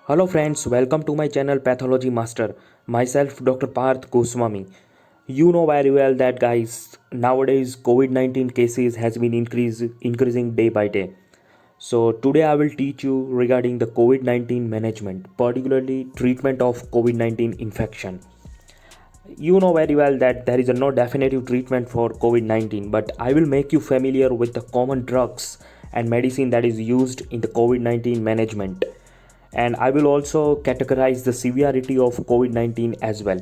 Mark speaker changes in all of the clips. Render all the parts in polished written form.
Speaker 1: Hello friends, welcome to my channel Pathology Master. Myself Dr. Parth Goswami. You know very well that guys, nowadays COVID-19 cases has been increasing day by day. So today I will teach you regarding the COVID-19 management, particularly treatment of COVID-19 infection. You know very well that there is no definitive treatment for COVID-19, but I will make you familiar with the common drugs and medicine that is used in the COVID-19 management. And I will also categorize the severity of COVID-19 as well.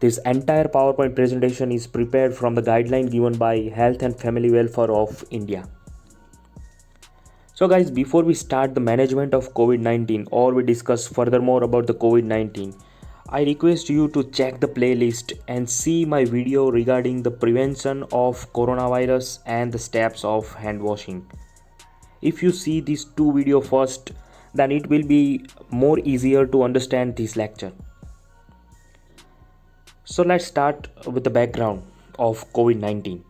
Speaker 1: This entire PowerPoint presentation is prepared from the guideline given by Health and Family Welfare of India. So guys, before we start the management of COVID-19 or we discuss furthermore about the COVID-19, I request you to check the playlist and see my video regarding the prevention of coronavirus and the steps of hand washing. If you see these two videos first, then it will be more easier to understand this lecture. So let's start with the background of COVID-19.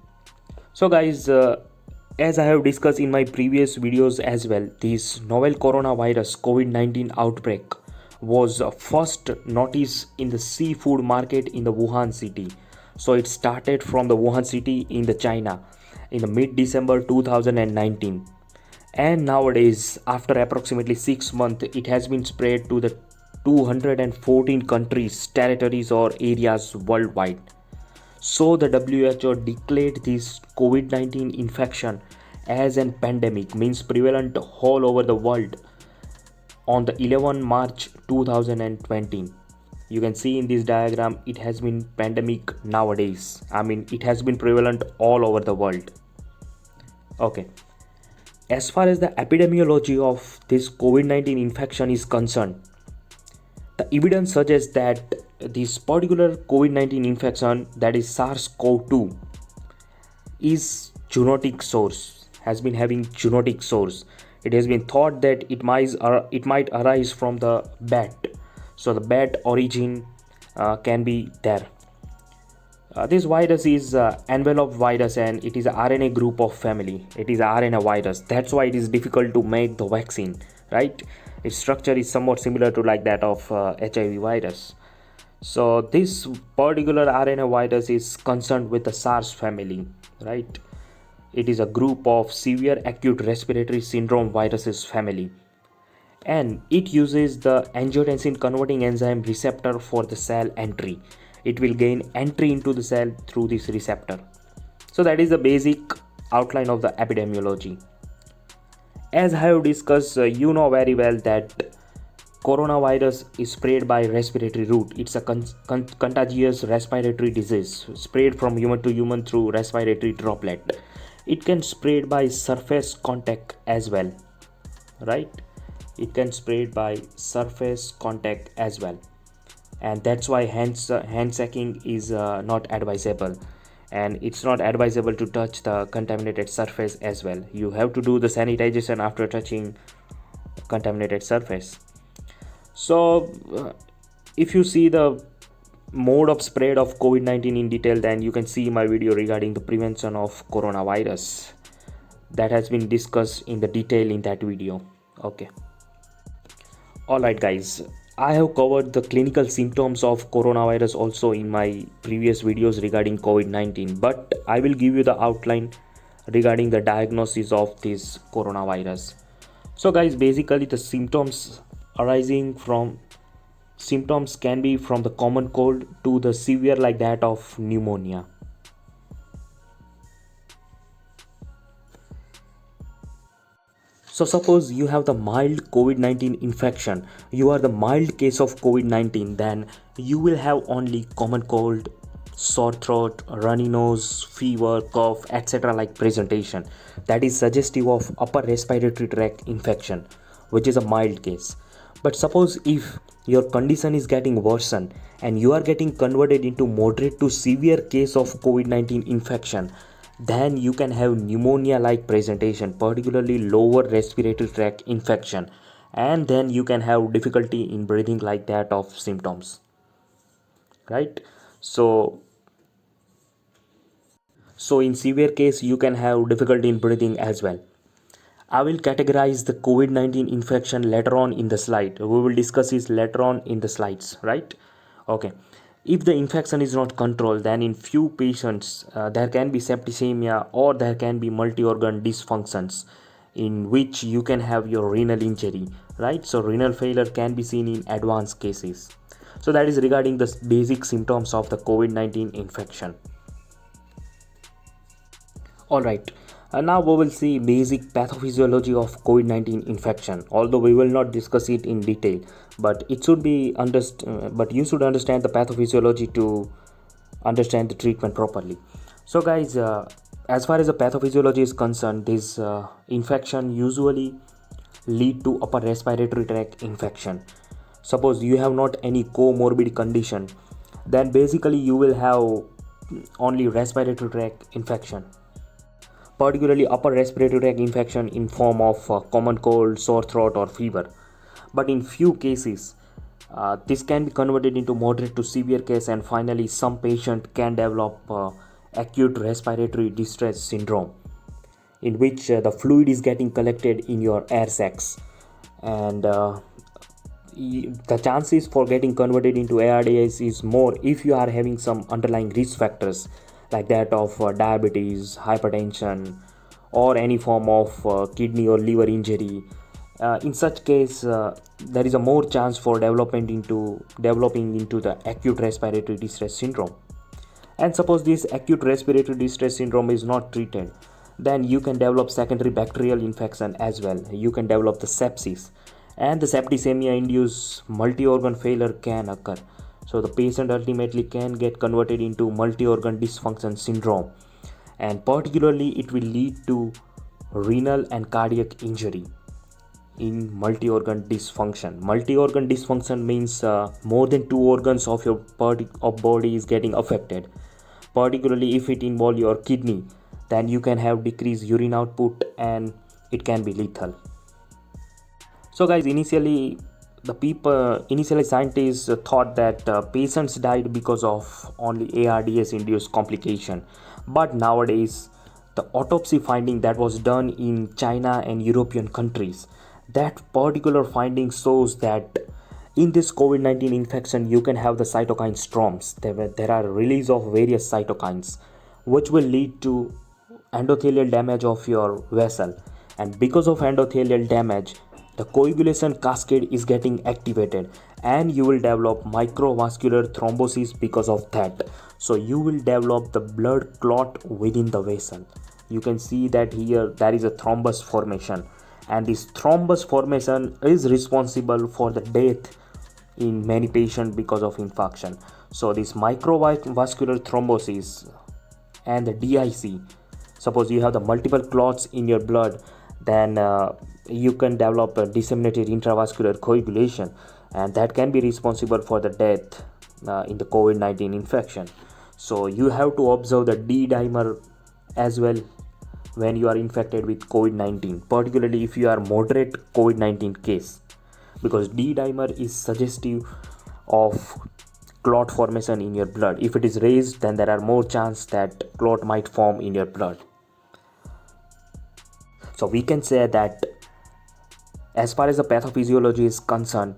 Speaker 1: So guys, as I have discussed in my previous videos as well, this novel coronavirus COVID-19 outbreak was first noticed in the seafood market in the Wuhan city. So it started from the Wuhan city in the China in the mid-December 2019. And nowadays, after approximately 6 months, it has been spread to the 214 countries, territories or areas worldwide. So the WHO declared this COVID-19 infection as an pandemic, means prevalent all over the world, on the 11 March 2020. You can see in this diagram it has been pandemic nowadays. It has been prevalent all over the world. Okay. As far as the epidemiology of this COVID-19 infection is concerned, the evidence suggests that this particular COVID-19 infection, that is SARS-CoV-2, is genetic source, has been having genetic source. It has been thought that it might arise from the bat. So the bat origin can be there. This virus is envelope virus and it is a RNA group of family. It is a RNA virus. That's why it is difficult to make the vaccine, right? Its structure is somewhat similar to like that of HIV virus. So this particular RNA virus is concerned with the SARS family, right? It is a group of severe acute respiratory syndrome viruses family, and it uses the angiotensin converting enzyme receptor for the cell entry. It will gain entry into the cell through this receptor. So that is the basic outline of the epidemiology. As I have discussed, you know very well that coronavirus is spread by respiratory route. It's a contagious respiratory disease spread from human to human through respiratory droplet. It can spread by surface contact as well, right? It can spread by surface contact as well, and that's why hand shaking is not advisable, and it's not advisable to touch the contaminated surface as well. You have to do the sanitization after touching contaminated surface. So if you see the mode of spread of COVID-19 in detail, then you can see my video regarding the prevention of coronavirus that has been discussed in the detail in that video. Okay. Alright guys, I have covered the clinical symptoms of coronavirus also in my previous videos regarding COVID-19, but I will give you the outline regarding the diagnosis of this coronavirus. So guys, basically the symptoms can be from the common cold to the severe like that of pneumonia. So suppose you have the mild COVID-19 infection, you are the mild case of COVID-19, then you will have only common cold, sore throat, runny nose, fever, cough, etc. like presentation. That is suggestive of upper respiratory tract infection, which is a mild case. But suppose if your condition is getting worsened and you are getting converted into moderate to severe case of COVID-19 infection, then you can have pneumonia like presentation, particularly lower respiratory tract infection, and then you can have difficulty in breathing like that of symptoms, right? So in severe case you can have difficulty in breathing as well. I will categorize the COVID 19 infection later on in the slide. We will discuss this later on in the slides, right? Okay. If the infection is not controlled, then in few patients there can be septicemia or there can be multi organ dysfunctions in which you can have your renal injury, right? So, renal failure can be seen in advanced cases. So, that is regarding the basic symptoms of the COVID 19 infection. Alright, now we will see basic pathophysiology of COVID-19 infection. Although we will not discuss it in detail, but it should be but you should understand the pathophysiology to understand the treatment properly. So, guys, as far as the pathophysiology is concerned, this infection usually lead to upper respiratory tract infection. Suppose you have not any comorbid condition, then basically you will have only respiratory tract infection, particularly upper respiratory tract infection in form of common cold, sore throat or fever. But in few cases, this can be converted into moderate to severe case, and finally some patient can develop acute respiratory distress syndrome, in which the fluid is getting collected in your air sacs, and the chances for getting converted into ARDS is more if you are having some underlying risk factors like that of diabetes, hypertension, or any form of kidney or liver injury. In such case, there is a more chance for developing into the acute respiratory distress syndrome. And suppose this acute respiratory distress syndrome is not treated, then you can develop secondary bacterial infection as well. You can develop the sepsis, and the septicemia induced multi-organ failure can occur. So the patient ultimately can get converted into multi-organ dysfunction syndrome, and particularly it will lead to renal and cardiac injury in multi-organ dysfunction. Multi-organ dysfunction means more than two organs of your body is getting affected. Particularly if it involves your kidney, then you can have decreased urine output and it can be lethal. So, guys, initially scientists thought that patients died because of only ARDS induced complication, but nowadays the autopsy finding that was done in China and European countries, that particular finding shows that in this COVID-19 infection you can have the cytokine storms. There are release of various cytokines which will lead to endothelial damage of your vessel, and because of endothelial damage the coagulation cascade is getting activated, and you will develop microvascular thrombosis because of that. So you will develop the blood clot within the vessel. You can see that here there is a thrombus formation, and this thrombus formation is responsible for the death in many patients because of infarction. So this microvascular thrombosis and the DIC, suppose you have the multiple clots in your blood, then you can develop a disseminated intravascular coagulation, and that can be responsible for the death in the COVID-19 infection. So you have to observe the D dimer as well when you are infected with COVID-19, particularly if you are moderate COVID-19 case, because D dimer is suggestive of clot formation in your blood. If it is raised, then there are more chance that clot might form in your blood. So we can say that as far as the pathophysiology is concerned,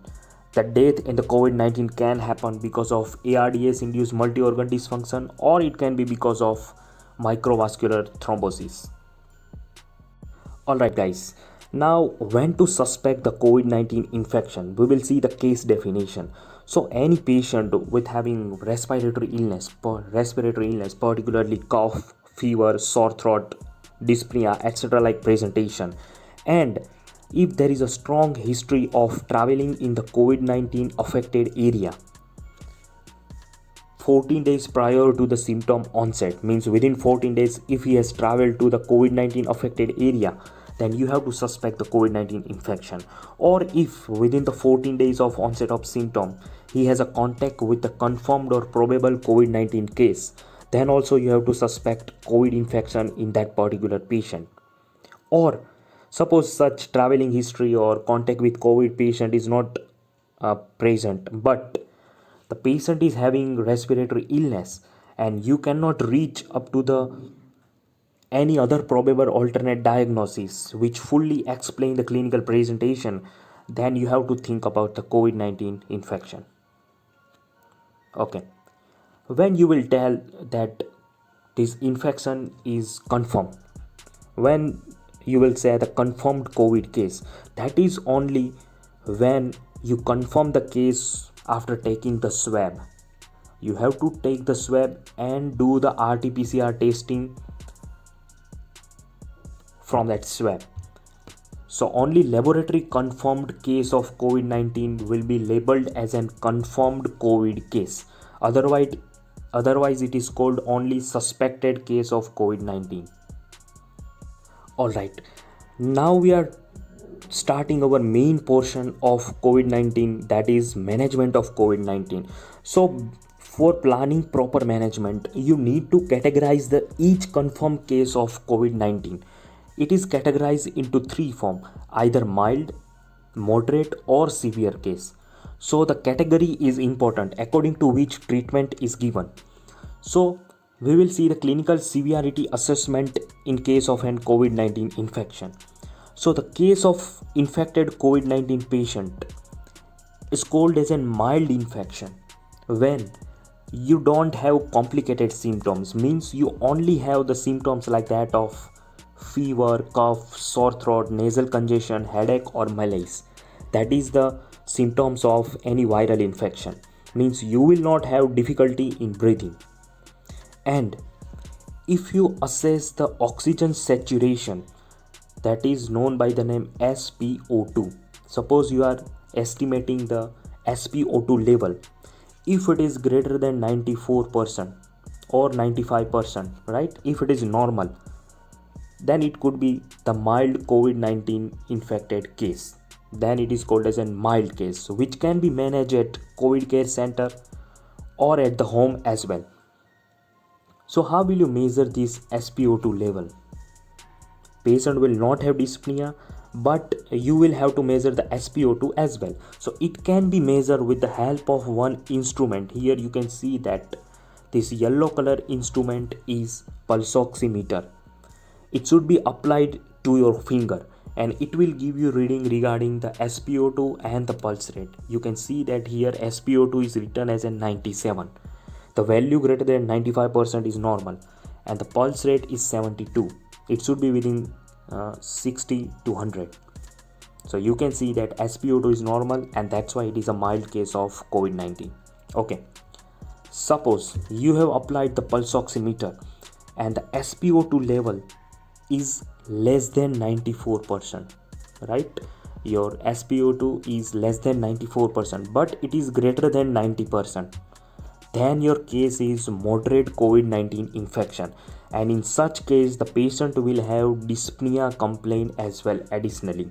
Speaker 1: the death in the COVID-19 can happen because of ARDS induced multi-organ dysfunction, or it can be because of microvascular thrombosis. Alright, guys, now when to suspect the COVID-19 infection, we will see the case definition. So any patient with having respiratory illness, particularly cough, fever, sore throat, dyspnea, etc., like presentation, and if there is a strong history of traveling in the COVID-19 affected area 14 days prior to the symptom onset, means within 14 days if he has traveled to the COVID-19 affected area, then you have to suspect the COVID-19 infection. Or if within the 14 days of onset of symptom he has a contact with the confirmed or probable COVID-19 case, then also you have to suspect COVID infection in that particular patient. Or suppose such traveling history or contact with COVID patient is not present, but the patient is having respiratory illness and you cannot reach up to the any other probable alternate diagnosis which fully explain the clinical presentation, then you have to think about the COVID-19 infection. Okay. When you will tell that this infection is confirmed, when you will say the confirmed COVID case, that is only when you confirm the case after taking the swab. You have to take the swab and do the RT-PCR testing from that swab. So only laboratory confirmed case of COVID-19 will be labeled as an confirmed COVID case. Otherwise it is called only suspected case of COVID-19. Alright, now we are starting our main portion of COVID-19, that is management of COVID-19. So for planning proper management, you need to categorize the each confirmed case of COVID-19. It is categorized into three forms: either mild, moderate or severe case. So the category is important according to which treatment is given. So we will see the clinical severity assessment in case of an COVID-19 infection. So the case of infected COVID-19 patient is called as a mild infection when you don't have complicated symptoms, means you only have the symptoms like that of fever, cough, sore throat, nasal congestion, headache or malaise. That is the symptoms of any viral infection, means you will not have difficulty in breathing. And if you assess the oxygen saturation, that is known by the name SpO2, suppose you are estimating the SpO2 level, if it is greater than 94% or 95%, right, if it is normal, then it could be the mild COVID-19 infected case. Then it is called as a mild case, which can be managed at COVID care center or at the home as well. So how will you measure this SpO2 level? Patient will not have dyspnea, but you will have to measure the SpO2 as well. So it can be measured with the help of one instrument. Here you can see that this yellow color instrument is pulse oximeter. It should be applied to your finger and it will give you reading regarding the SpO2 and the pulse rate. You can see that here SpO2 is written as a 97. The value greater than 95% is normal and the pulse rate is 72. It should be within 60 to 100. So you can see that SpO2 is normal and that's why it is a mild case of COVID-19. Okay, suppose you have applied the pulse oximeter and the SpO2 level is less than 94%, right? Your SpO2 is less than 94%, but it is greater than 90%. Then your case is moderate COVID-19 infection, and in such case the patient will have dyspnea complaint as well. Additionally,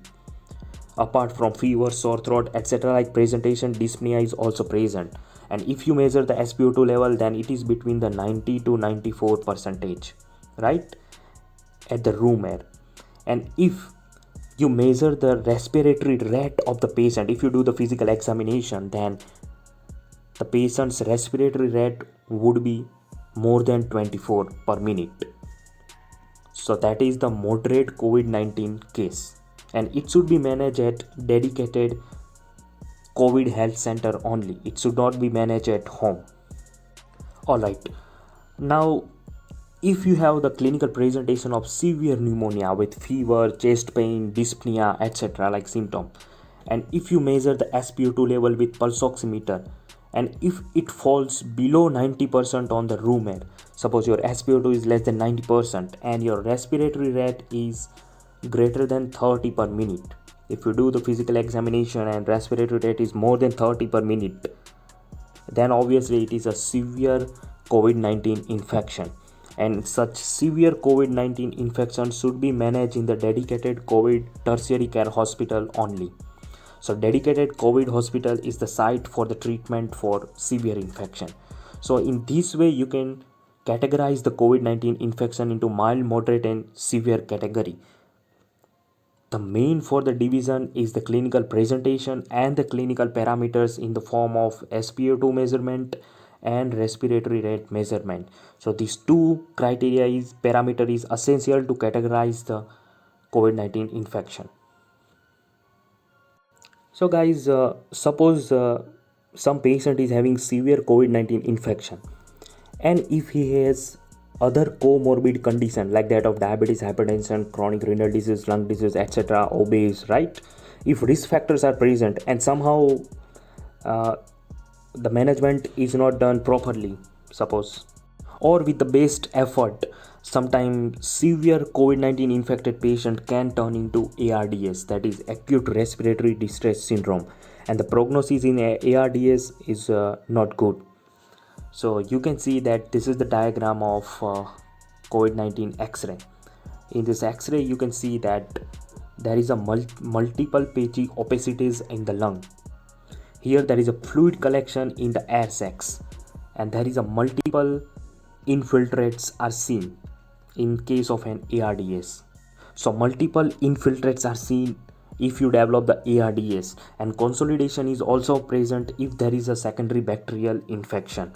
Speaker 1: apart from fever, sore throat, etc., like presentation, dyspnea is also present. And if you measure the SpO2 level, then it is between the 90 to 94 percentage, right, at the room air. And if you measure the respiratory rate of the patient, if you do the physical examination, then the patient's respiratory rate would be more than 24 per minute. So that is the moderate COVID-19 case, and it should be managed at dedicated COVID health center only. It should not be managed at home. Alright, now if you have the clinical presentation of severe pneumonia with fever, chest pain, dyspnea, etc., like symptom, and if you measure the SpO2 level with pulse oximeter, and if it falls below 90% on the room air, suppose your SpO2 is less than 90% and your respiratory rate is greater than 30 per minute, if you do the physical examination and respiratory rate is more than 30 per minute, then obviously it is a severe COVID-19 infection, and such severe COVID-19 infection should be managed in the dedicated COVID tertiary care hospital only. So dedicated COVID hospital is the site for the treatment for severe infection. So in this way you can categorize the COVID-19 infection into mild, moderate and severe category. The main for the division is the clinical presentation and the clinical parameters in the form of SpO2 measurement and respiratory rate measurement. So these two criteria is parameter is essential to categorize the COVID-19 infection. So guys, suppose some patient is having severe COVID-19 infection, and if he has other comorbid condition like that of diabetes, hypertension, chronic renal disease, lung disease, etc., obese, right? If risk factors are present and somehow uh, the management is not done properly, suppose, or with the best effort, sometimes severe COVID-19 infected patient can turn into ARDS, that is acute respiratory distress syndrome, and the prognosis in ARDS is not good. So you can see that this is the diagram of COVID-19 X-ray. In this X-ray, you can see that there is a multiple patchy opacities in the lung. Here there is a fluid collection in the air sacs, and there is a multiple infiltrates are seen in case of an ARDS. So multiple infiltrates are seen if you develop the ARDS, and consolidation is also present if there is a secondary bacterial infection.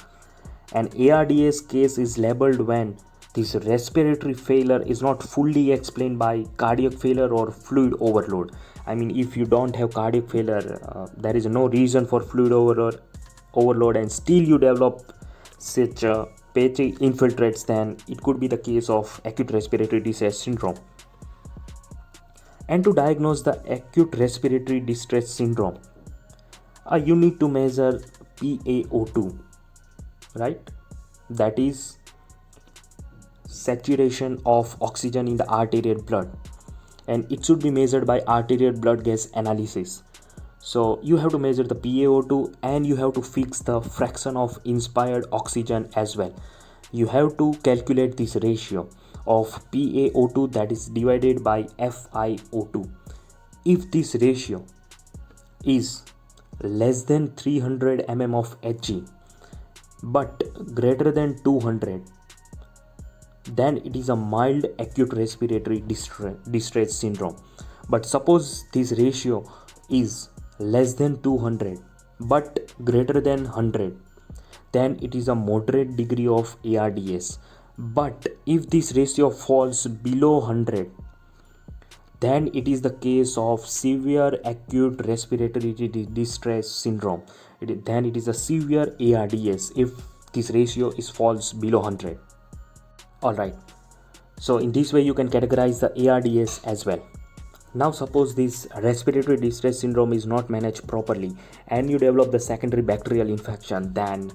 Speaker 1: An ARDS case is labeled when this respiratory failure is not fully explained by cardiac failure or fluid overload. I mean, if you don't have cardiac failure, there is no reason for fluid overload, and still you develop such patchy infiltrates, then it could be the case of acute respiratory distress syndrome. And to diagnose the acute respiratory distress syndrome, you need to measure PaO2, right? That is saturation of oxygen in the arterial blood, and it should be measured by arterial blood gas analysis. So you have to measure the PaO2, and you have to fix the fraction of inspired oxygen as well. You have to calculate this ratio of PaO2, that is divided by FiO2. If this ratio is less than 300 mm of Hg but greater than 200, then it is a mild acute respiratory distress syndrome. But suppose this ratio is less than 200 but greater than 100, then it is a moderate degree of ARDS. But if this ratio falls below 100, then it is the case of severe acute respiratory distress syndrome. Then it is a severe ARDS if this ratio is falls below 100. Alright, so in this way you can categorize the ARDS as well. Now suppose this respiratory distress syndrome is not managed properly and you develop the secondary bacterial infection, then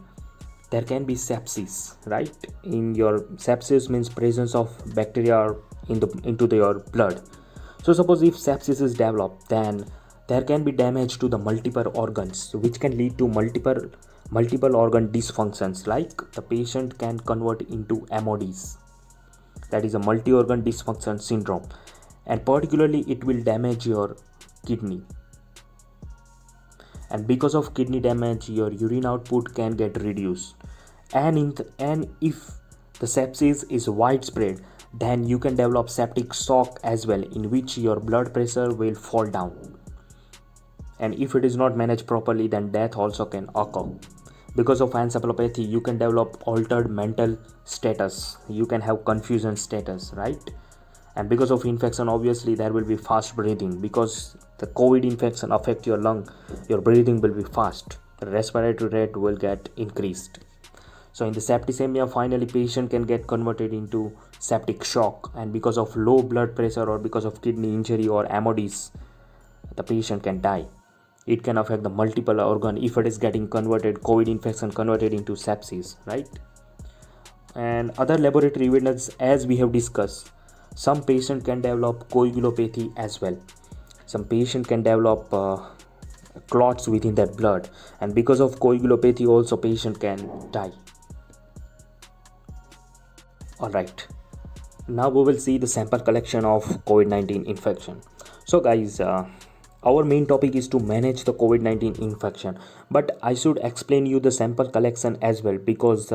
Speaker 1: there can be sepsis, right? In your sepsis means presence of bacteria into your blood. So suppose if sepsis is developed, then there can be damage to the multiple organs, which can lead to multiple organ dysfunctions, like the patient can convert into MODs, that is a multi-organ dysfunction syndrome, and particularly it will damage your kidney, and because of kidney damage your urine output can get reduced, and if the sepsis is widespread, then you can develop septic shock as well, in which your blood pressure will fall down, and if it is not managed properly, then death also can occur. Because of encephalopathy, you can develop altered mental status, you can have confusion status, right? And because of infection, obviously there will be fast breathing, because the COVID infection affect your lung, your breathing will be fast, the respiratory rate will get increased. So in the septicemia, finally patient can get converted into septic shock, and because of low blood pressure or because of kidney injury or MODs, the patient can die. It can affect the multiple organ if it is getting converted, COVID infection converted into sepsis, right? And other laboratory evidence, as we have discussed, some patient can develop coagulopathy as well. Some patient can develop clots within their blood, and because of coagulopathy also patient can die. Alright, now we will see the sample collection of COVID-19 infection. So guys, our main topic is to manage the COVID-19 infection, but I should explain you the sample collection as well, because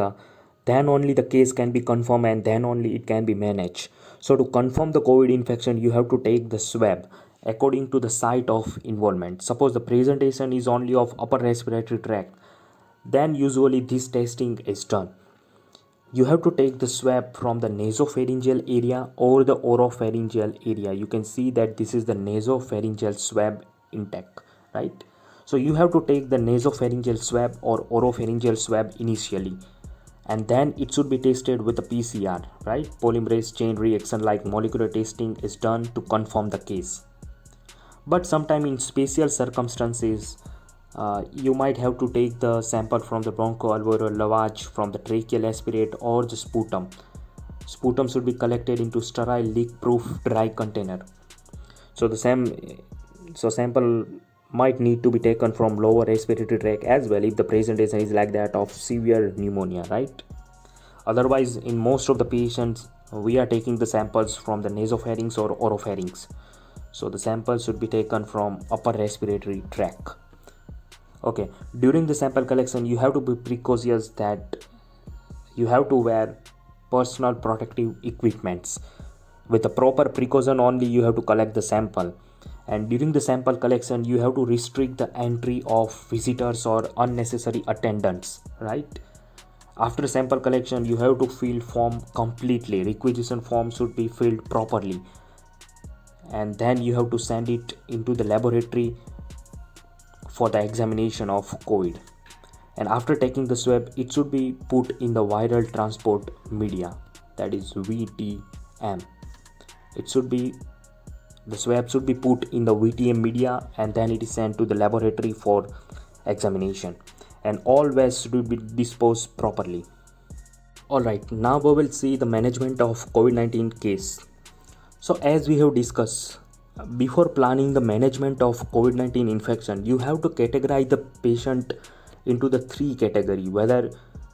Speaker 1: then only the case can be confirmed and then only it can be managed. So to confirm the COVID infection, you have to take the swab according to the site of involvement. Suppose the presentation is only of upper respiratory tract, then usually this testing is done. You have to take the swab from the nasopharyngeal area or the oropharyngeal area. You can see that this is the nasopharyngeal swab intake, right? So you have to take the nasopharyngeal swab or oropharyngeal swab initially, and then it should be tested with the PCR, right? Polymerase chain reaction like molecular testing is done to confirm the case. But sometime in special circumstances, you might have to take the sample from the bronchoalveolar lavage, from the tracheal aspirate, or the sputum. Sputum should be collected into sterile leak-proof dry container. So sample might need to be taken from lower respiratory tract as well if the presentation is like that of severe pneumonia, right? Otherwise, in most of the patients, we are taking the samples from the nasopharynx or oropharynx. So the samples should be taken from upper respiratory tract. Okay, during the sample collection, you have to be precautious that you have to wear personal protective equipments. With the proper precaution only, you have to collect the sample. And during the sample collection, you have to restrict the entry of visitors or unnecessary attendants, right? After sample collection, you have to fill form completely. Requisition form should be filled properly, and then you have to send it into the laboratory for the examination of COVID. And after taking the swab, it should be put in the viral transport media, that is VTM. It should be the swab should be put in the VTM media, and then it is sent to the laboratory for examination, and all waste should be disposed properly. Alright, now we will see the management of COVID-19 case. So as we have discussed, before planning the management of COVID-19 infection, you have to categorize the patient into the three category, whether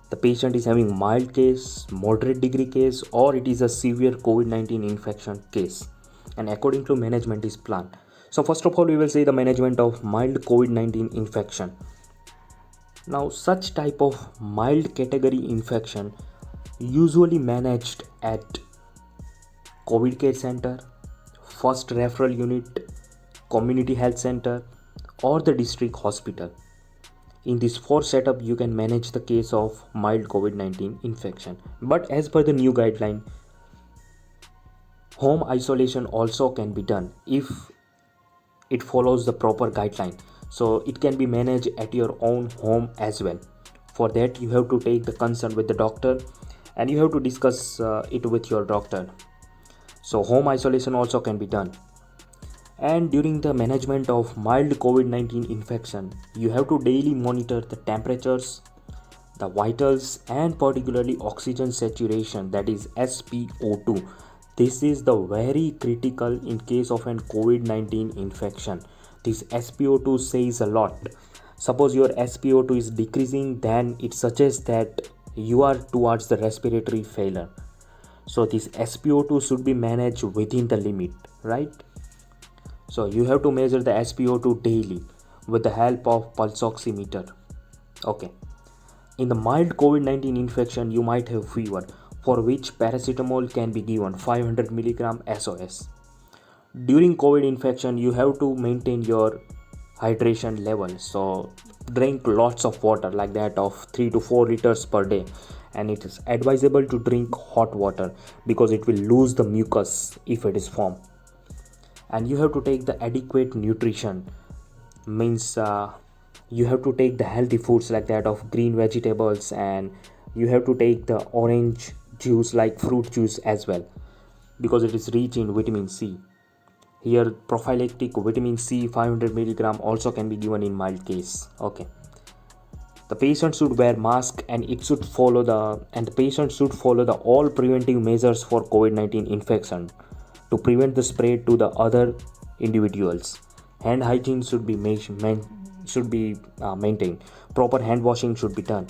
Speaker 1: the patient is having mild case, moderate degree case, or it is a severe COVID-19 infection case. And according to management is planned. So first of all, we will see the management of mild COVID-19 infection. Now such type of mild category infection usually managed at COVID care center, first referral unit, community health center, or the district hospital. In this four setup, you can manage the case of mild COVID-19 infection. But as per the new guideline, home isolation also can be done if it follows the proper guideline. So it can be managed at your own home as well. For that, you have to take the consent with the doctor, and you have to discuss it with your doctor. So home isolation also can be done. And during the management of mild COVID-19 infection, you have to daily monitor the temperatures, the vitals, and particularly oxygen saturation, that is SpO2. This is the very critical in case of an COVID-19 infection. This SpO2 says a lot. Suppose your SpO2 is decreasing, then it suggests that you are towards the respiratory failure. So this SpO2 should be managed within the limit, right? So you have to measure the SpO2 daily with the help of pulse oximeter. Okay. In the mild COVID-19 infection, you might have fever, for which paracetamol can be given 500 mg SOS. During COVID infection, you have to maintain your hydration level. So drink lots of water, like that of 3 to 4 liters per day, and it is advisable to drink hot water because it will lose the mucus if it is formed. And you have to take the adequate nutrition, means you have to take the healthy foods like that of green vegetables, and you have to take the orange juice like fruit juice as well, because it is rich in vitamin C. Here prophylactic vitamin C 500 mg also can be given in mild case. Okay. The patient should wear mask, and the patient should follow the all preventive measures for COVID-19 infection to prevent the spread to the other individuals. Hand hygiene should be maintained. Proper hand washing should be done,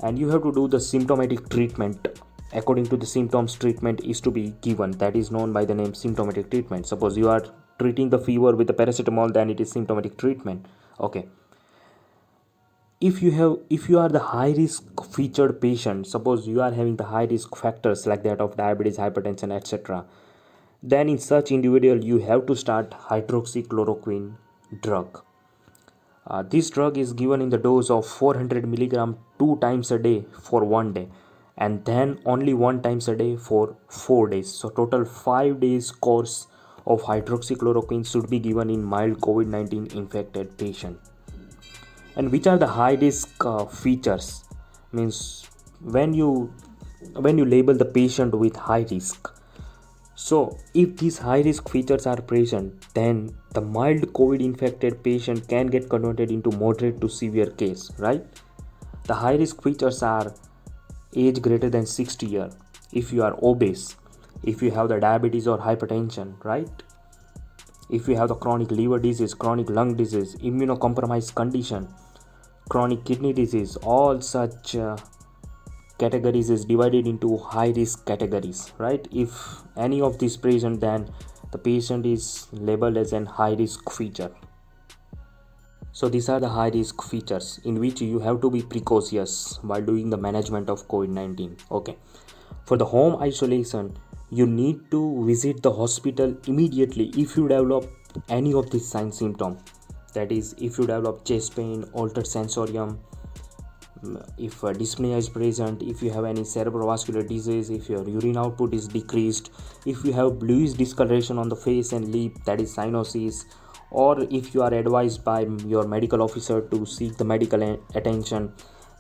Speaker 1: and you have to do the symptomatic treatment. According to the symptoms, treatment is to be given, that is known by the name symptomatic treatment. Suppose you are treating the fever with the paracetamol, then it is symptomatic treatment. Okay. If you are the high risk featured patient, suppose you are having the high risk factors like that of diabetes, hypertension, etc., then in such individual you have to start hydroxychloroquine drug. This drug is given in the dose of 400 milligram 2 times a day for 1 day, and then only 1 times a day for 4 days. So total 5 days course of hydroxychloroquine should be given in mild COVID-19 infected patient. And which are the high risk features? Means when you label the patient with high risk, so, if these high risk features are present, then the mild COVID infected patient can get converted into moderate to severe case, right? The high risk features are age greater than 60 years, if you are obese, if you have the diabetes or hypertension, right? If you have the chronic liver disease, chronic lung disease, immunocompromised condition, chronic kidney disease, all such categories is divided into high risk categories, right? If any of these present, then the patient is labeled as an high risk feature. So these are the high risk features in which you have to be precautious while doing the management of COVID-19. Okay, for the home isolation, you need to visit the hospital immediately if you develop any of these sign symptom. That is, if you develop chest pain, altered sensorium, if dyspnea is present, if you have any cerebrovascular disease, if your urine output is decreased, if you have bluish discoloration on the face and lip, that is cyanosis, or if you are advised by your medical officer to seek the medical attention,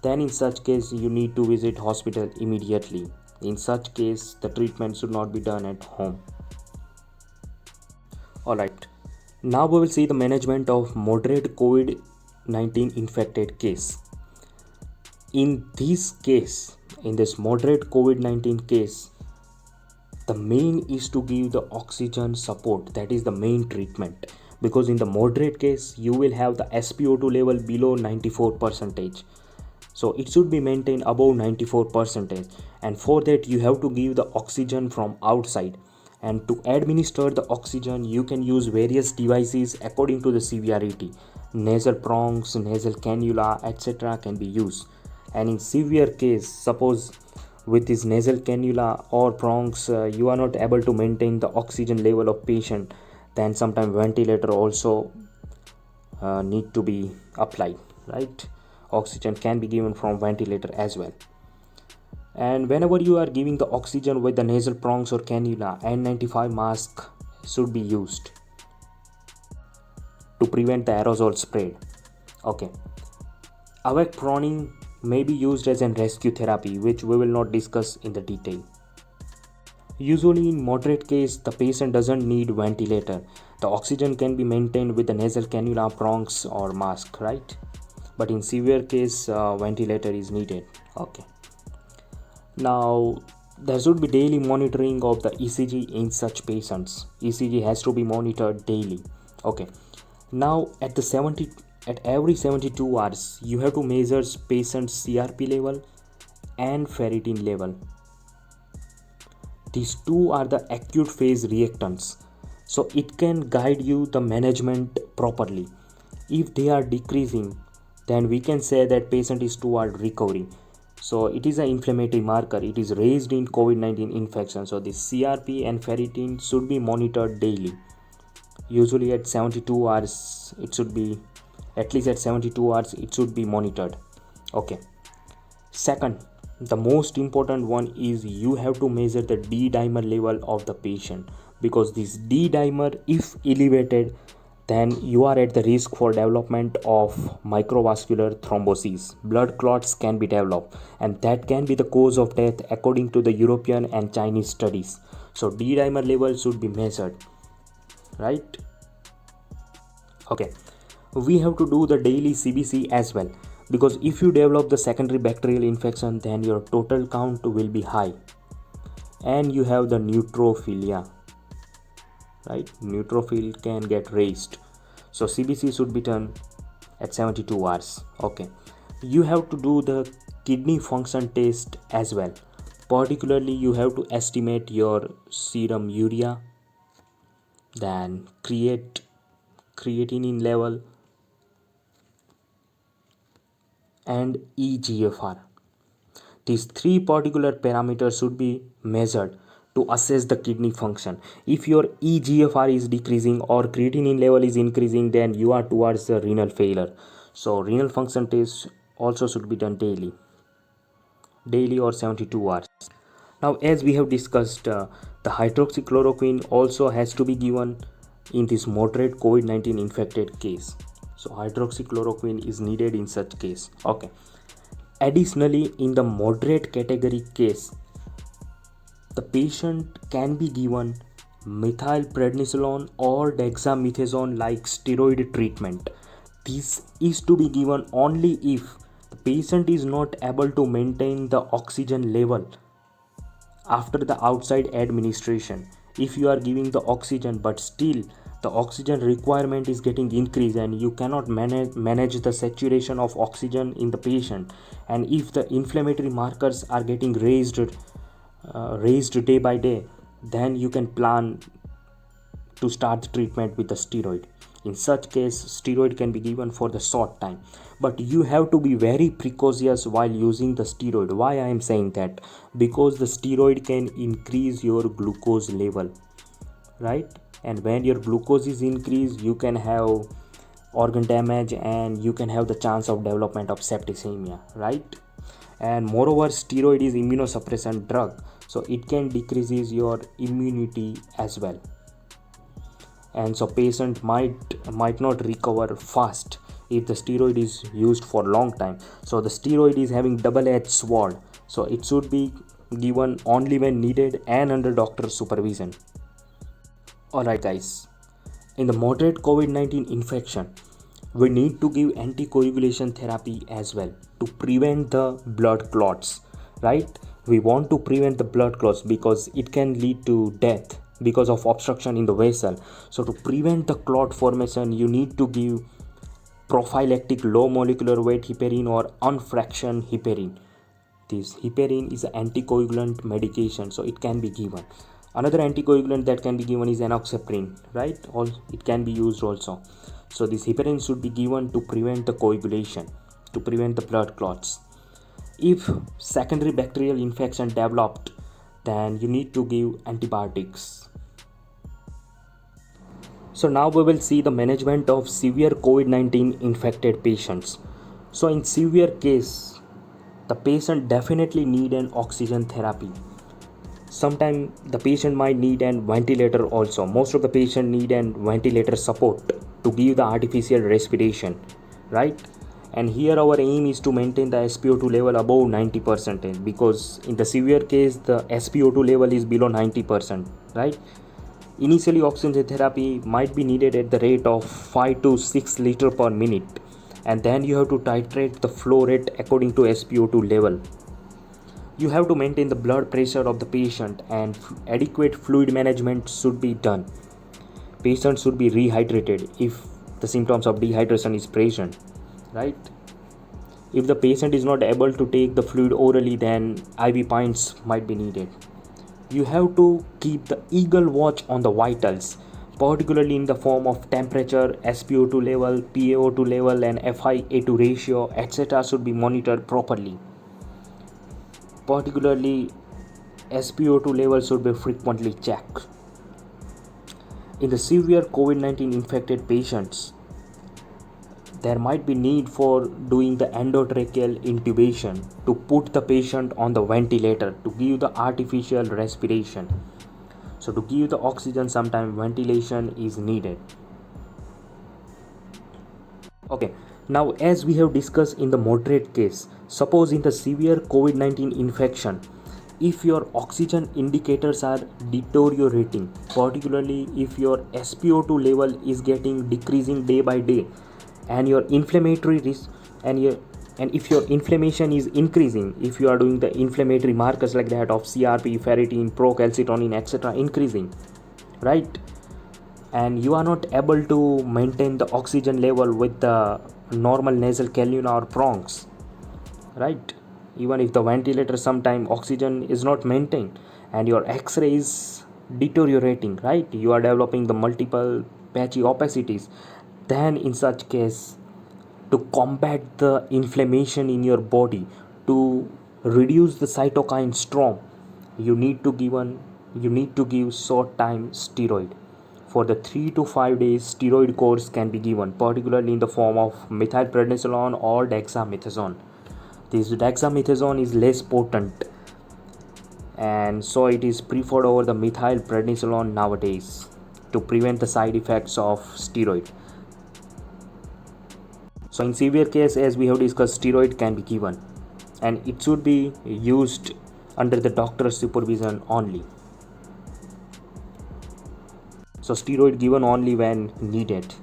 Speaker 1: then in such case you need to visit hospital immediately. In such case, the treatment should not be done at home. Alright, now we will see the management of moderate COVID-19 infected case. In this moderate COVID-19 case, the main is to give the oxygen support. That is the main treatment, because in the moderate case you will have the SpO2 level below 94%, so it should be maintained above 94%, and for that you have to give the oxygen from outside. And to administer the oxygen, you can use various devices according to the severity. Nasal prongs, nasal cannula, etc. can be used. And in severe case, suppose with this nasal cannula or prongs you are not able to maintain the oxygen level of patient, then sometimes ventilator also need to be applied, right? Oxygen can be given from ventilator as well. And whenever you are giving the oxygen with the nasal prongs or cannula, N95 mask should be used to prevent the aerosol spread. Okay, awake proning may be used as a rescue therapy, which we will not discuss in the detail. Usually in moderate case, the patient doesn't need ventilator. The oxygen can be maintained with the nasal cannula, prongs or mask, right? But in severe case, ventilator is needed. Okay. Now, there should be daily monitoring of the ECG in such patients. ECG has to be monitored daily. Okay. Now, at every 72 hours, you have to measure patient's CRP level and ferritin level. These two are the acute phase reactants, so it can guide you the management properly. If they are decreasing, then we can say that patient is toward recovery. So it is an inflammatory marker. It is raised in COVID-19 infection. So the CRP and ferritin should be monitored daily. Usually at 72 hours, it should be at least at 72 hours it should be monitored. Okay. Second, the most important one is you have to measure the D dimer level of the patient, because this D dimer, if elevated, then you are at the risk for development of microvascular thrombosis. Blood clots can be developed, and that can be the cause of death according to the European and Chinese studies. So D dimer level should be measured, right? Okay, we have to do the daily CBC as well, because if you develop the secondary bacterial infection, then your total count will be high, and you have the neutrophilia, right? Neutrophil can get raised. So CBC should be done at 72 hours. Okay, you have to do the kidney function test as well. Particularly, you have to estimate your serum urea, then creatinine level, and EGFR. These three particular parameters should be measured to assess the kidney function. If your EGFR is decreasing or creatinine level is increasing, then you are towards the renal failure. So renal function tests also should be done daily or 72 hours. Now, as we have discussed, the hydroxychloroquine also has to be given in this moderate COVID-19 infected case. So hydroxychloroquine is needed in such case. Okay. Additionally, in the moderate category case, the patient can be given methylprednisolone or dexamethasone like steroid treatment. This is to be given only if the patient is not able to maintain the oxygen level after the outside administration. If you are giving the oxygen but still the oxygen requirement is getting increased and you cannot manage the saturation of oxygen in the patient, and if the inflammatory markers are getting raised day by day, then you can plan to start the treatment with the steroid. In such case, steroid can be given for the short time, but you have to be very precautious while using the steroid. Why I am saying that? Because the steroid can increase your glucose level, right? And when your glucose is increased, you can have organ damage and you can have the chance of development of septicemia, right? And moreover, steroid is immunosuppressant drug, so it can decreases your immunity as well, and so patient might not recover fast if the steroid is used for long time. So the steroid is having double-edged sword, so it should be given only when needed and under doctor's supervision. Alright guys, in the moderate COVID-19 infection, we need to give anticoagulation therapy as well to prevent the blood clots, right? We want to prevent the blood clots because it can lead to death because of obstruction in the vessel. So to prevent the clot formation, you need to give prophylactic low molecular weight heparin or unfractioned heparin. This heparin is an anticoagulant medication, so it can be given. Another anticoagulant that can be given is enoxaparin, right? It can be used also. So this heparin should be given to prevent the coagulation, to prevent the blood clots. If secondary bacterial infection developed, then you need to give antibiotics. So now we will see the management of severe COVID-19 infected patients. So in severe case, the patient definitely need an oxygen therapy. Sometimes the patient might need an ventilator also. Most of the patient need an ventilator support to give the artificial respiration, right? And here our aim is to maintain the SpO2 level above 90%, because in the severe case the SpO2 level is below 90%, right? Initially oxygen therapy might be needed at the rate of 5 to 6 liter per minute, and then you have to titrate the flow rate according to SpO2 level. You have to maintain the blood pressure of the patient and adequate fluid management should be done. Patient should be rehydrated if the symptoms of dehydration is present, right? If the patient is not able to take the fluid orally, then IV pints might be needed. You have to keep the eagle watch on the vitals, particularly in the form of temperature, SpO2 level, PaO2 level, and FiA2 ratio, etc. should be monitored properly. Particularly, SpO2 level should be frequently checked. In the severe COVID-19 infected patients, there might be need for doing the endotracheal intubation to put the patient on the ventilator to give the artificial respiration. So to give the oxygen, sometimes ventilation is needed. Okay, now as we have discussed in the moderate case, suppose in the severe COVID-19 infection, if your oxygen indicators are deteriorating, particularly if your SpO2 level is getting decreasing day by day, and your inflammatory risk and if your inflammation is increasing, if you are doing the inflammatory markers like that of CRP, ferritin, procalcitonin, etc. increasing, right? And you are not able to maintain the oxygen level with the normal nasal cannula or prongs, right? Even if the ventilator, sometime oxygen is not maintained and your x-ray is deteriorating, right? You are developing the multiple patchy opacities. Then in such case, to combat the inflammation in your body, to reduce the cytokine storm, you need to give short time steroid for the 3 to 5 days steroid course can be given, particularly in the form of methylprednisolone or dexamethasone. This dexamethasone is less potent, and so it is preferred over the methylprednisolone nowadays to prevent the side effects of steroid. So in severe case, as we have discussed, steroid can be given, and it should be used under the doctor's supervision only. So steroid given only when needed.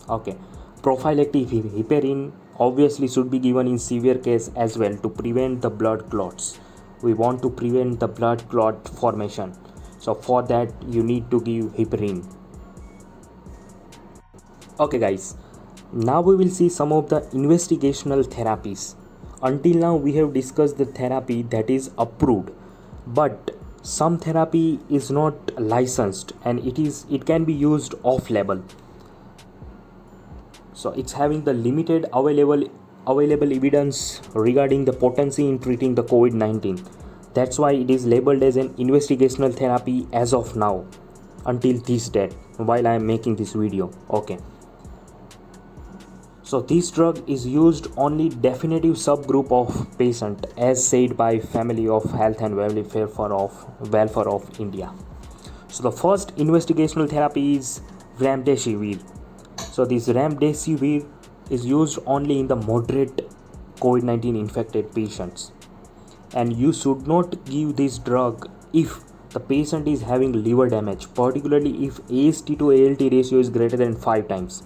Speaker 1: Okay. Prophylactic heparin obviously should be given in severe case as well to prevent the blood clots. We want to prevent the blood clot formation. So for that you need to give heparin. Okay guys, now we will see some of the investigational therapies. Until now we have discussed the therapy that is approved, but some therapy is not licensed and it can be used off label. So it's having the limited available evidence regarding the potency in treating the COVID-19. That's why it is labeled as an investigational therapy as of now, until this date, while I am making this video. Okay. So this drug is used only definitive subgroup of patient, as said by Family of Health and Welfare of India. So the first investigational therapy is remdesivir. So this remdesivir is used only in the moderate COVID-19 infected patients, and you should not give this drug if the patient is having liver damage, particularly if AST to ALT ratio is greater than 5 times.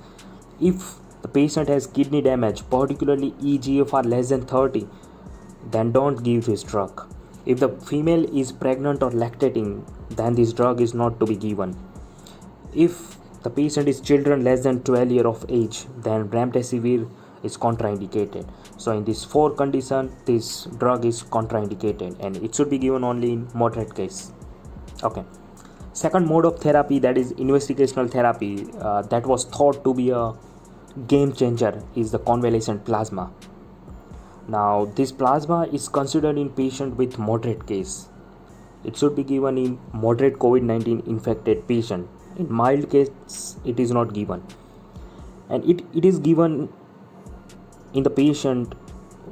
Speaker 1: If the patient has kidney damage, particularly eGFR less than 30, then don't give this drug. If the female is pregnant or lactating, then this drug is not to be given. If the patient is children less than 12 years of age, then remdesivir is contraindicated. So in these 4 conditions, this drug is contraindicated and it should be given only in moderate case. Okay. Second mode of therapy, that is investigational therapy, that was thought to be a game changer, is the convalescent plasma. Now this plasma is considered in patient with moderate case. It should be given in moderate COVID-19 infected patient. In mild case it is not given, and it is given in the patient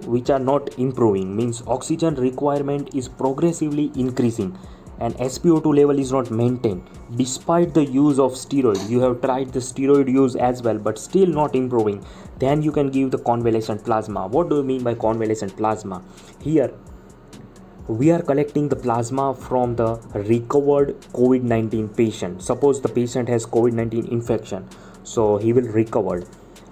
Speaker 1: which are not improving, means oxygen requirement is progressively increasing and SpO2 level is not maintained despite the use of steroid. You have tried the steroid use as well but still not improving, then you can give the convalescent plasma. What do you mean by convalescent plasma? Here we are collecting the plasma from the recovered COVID-19 patient. Suppose the patient has COVID-19 infection, so he will recover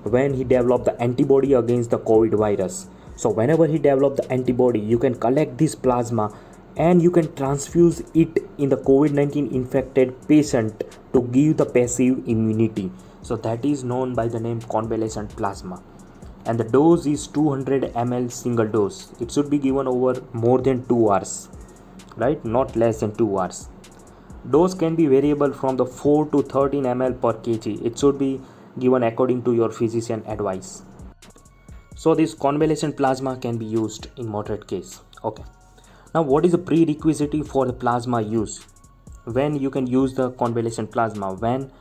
Speaker 1: when he develop the antibody against the COVID virus. So whenever he develop the antibody, you can collect this plasma and you can transfuse it in the COVID-19 infected patient to give the passive immunity. So that is known by the name convalescent plasma, and the dose is 200 ml single dose. It should be given over more than 2 hours, right? Not less than 2 hours. Dose can be variable from the 4 to 13 ml per kg. It should be given according to your physician advice. So this convalescent plasma can be used in moderate case. Okay. Now what is the prerequisite for the plasma use? When you can use the convalescent plasma? When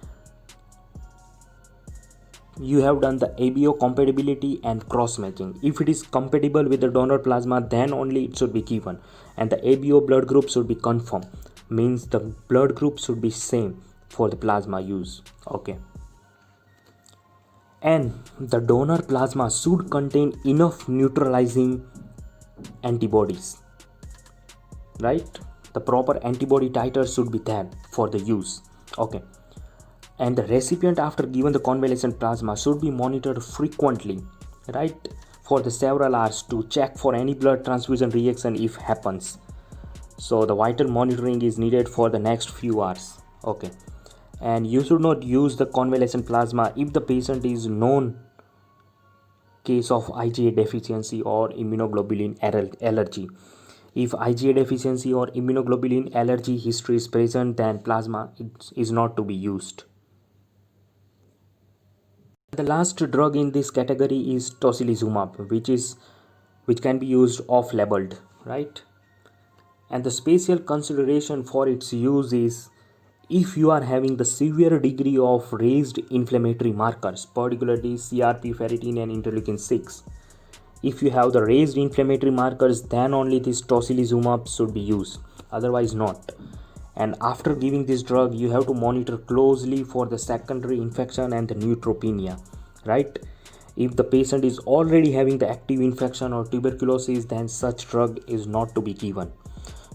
Speaker 1: you have done the ABO compatibility and cross matching. If it is compatible with the donor plasma, then only it should be given, and the ABO blood group should be confirmed, means the blood group should be same for the plasma use. Okay. And the donor plasma should contain enough neutralizing antibodies, right? The proper antibody titer should be there for the use. Okay. And the recipient, after given the convalescent plasma, should be monitored frequently, right, for the several hours to check for any blood transfusion reaction if happens. So the vital monitoring is needed for the next few hours. Okay. And you should not use the convalescent plasma if the patient is known case of IgA deficiency or immunoglobulin allergy. If IgA deficiency or immunoglobulin allergy history is present, then plasma is not to be used. The last drug in this category is tocilizumab, which can be used off-labeled, right? And the special consideration for its use is if you are having the severe degree of raised inflammatory markers, particularly CRP, ferritin, and interleukin 6. If you have the raised inflammatory markers, then only this tocilizumab should be used, otherwise not. And after giving this drug, you have to monitor closely for the secondary infection and the neutropenia, right? If the patient is already having the active infection or tuberculosis, then such drug is not to be given.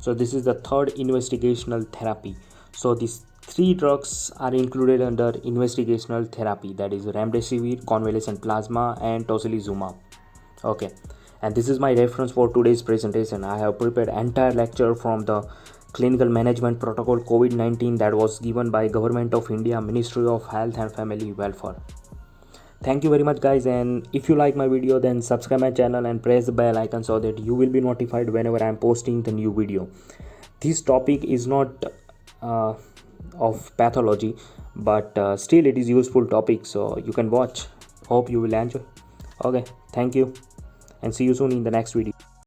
Speaker 1: So this is the third investigational therapy. So these three drugs are included under investigational therapy, that is remdesivir, convalescent plasma, and tocilizumab. Okay, and this is my reference for today's presentation. I have prepared entire lecture from the clinical management protocol COVID-19 that was given by Government of India, Ministry of Health and Family Welfare. Thank you very much guys, and if you like my video, then subscribe my channel and press the bell icon so that you will be notified whenever I am posting the new video. This topic is not of pathology, but still it is useful topic, so you can watch. Hope you will enjoy. Okay, thank you and see you soon in the next video.